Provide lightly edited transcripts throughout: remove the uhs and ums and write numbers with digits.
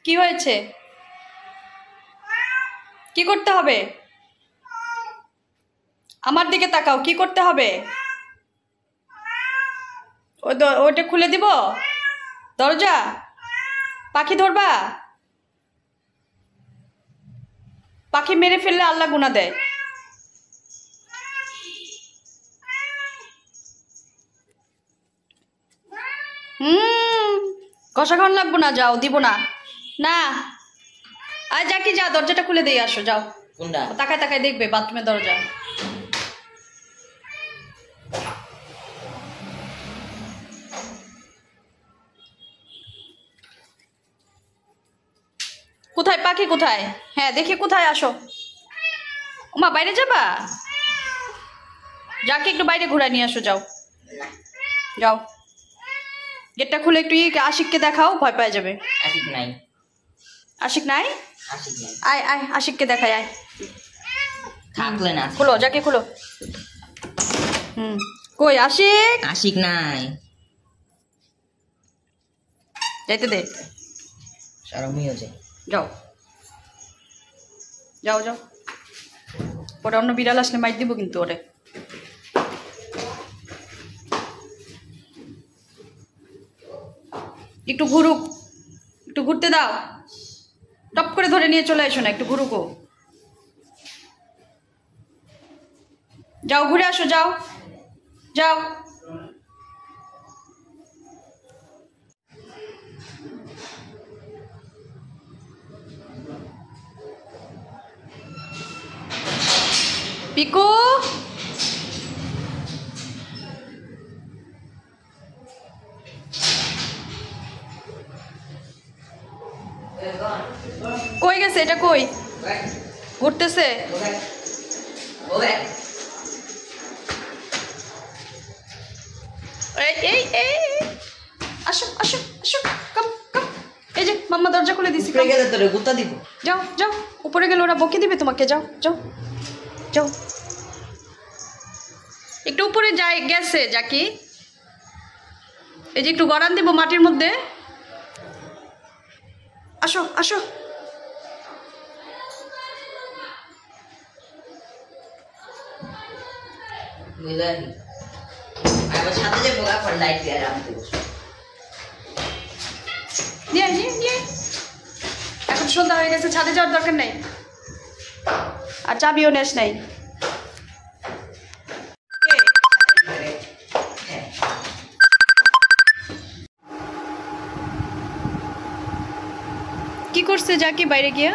কি হয়েছে? কি করতে হবে? আমার দিকে তাকাও, কি করতে হবে? ওইটা খুলে দিব দরজা? পাখি ধরবা? পাখি মেরে ফেললে আল্লাহ গুনাহ দেয়। কষা খাওয়ান লাগবো না, যাও, দিব না। না আর যা কি, যা দরজাটা খুলে দিয়ে আসো, যাও। কোনটা? তাকায় তাকায় দেখবে বাথরুমের দরজা। কোথায় পাখি, কোথায়? হ্যাঁ দেখি কোথায়, আসো। ওমা বাইরে যাবা? যাকে একটু বাইরে ঘুরায় নিয়ে আসো, যাও যাও। গেটটা খুলে একটু আশিককে দেখাও, ভয় পাওয়া যাবে। আশিক নাই। আশিক নাই? আশিক নাই। আয় আয়, আশিককে দেখাই, আয়। থাকলে না। খুলো, যাকে খুলো। কই আশিক? আশিক নাই। যাইতে দে। শরমই হচ্ছে। যাও যাও যাও, পরে অন্য বিড়াল আসলে মাইর দিব কিন্তু ওরে। একটু ঘুরুক, একটু ঘুরতে দাও। টপ করে ধরে নিয়ে চলে এসো না, একটু ঘুরুকো। যাও ঘুরে আসো, যাও যাও। পিকু, কই গেছে এটা? কই ঘুরতেছে? এই এই আসো আসো আসো, কাম কাম। এই যে মাম্মা দরজা খুলে দিছি। যাও যাও, উপরে গেলে ওরা বকে দিবে তোমাকে। যাও যাও যাও, একটু উপরে যাই গেছে যাকি। এই যে একটু গড়ান দিব মাটির মধ্যে। আসো আসো। এখন সন্ধ্যা হয়ে গেছে, ছাদে যাওয়ার দরকার নেই। আর চাবিও নেস নাই। কি করছে যাকি বাইরে গিয়া?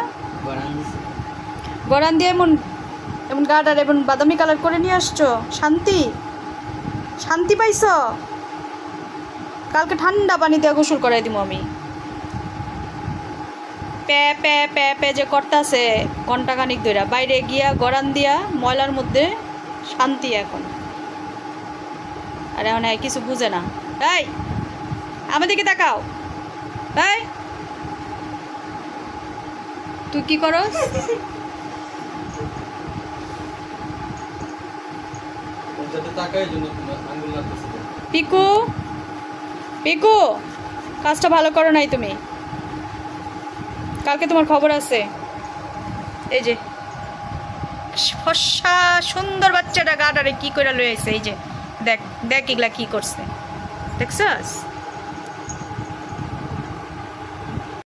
গড়ান দিয়ে এমন এমন গার্ডার এমন বাদামি কালার করে নিয়ে আসছো। শান্তি, শান্তি পাইছ? কালকে ঠান্ডা পানি দিয়ে গোসল করাই দিব আমি। প্যা প্যা প্যা প্যা যে করতেছে ঘন্টাখানিক ধরে, বাইরে গিয়া গড়ান দিয়া ময়লার মধ্যে শান্তি এখন। আর এখন কিছু বুঝে না। এই আমাদেরকে তাকাও। এই তুই কি করস? পিকু, পিকু কাজটা ভালো করো নাই তুমি। কালকে তোমার খবর আছে। এই যে ফর্সা সুন্দর বাচ্চাটা গাডারে কি করে লয়ে আইছে। এই যে দেখ দেখ এগুলা কি করছে, দেখছস?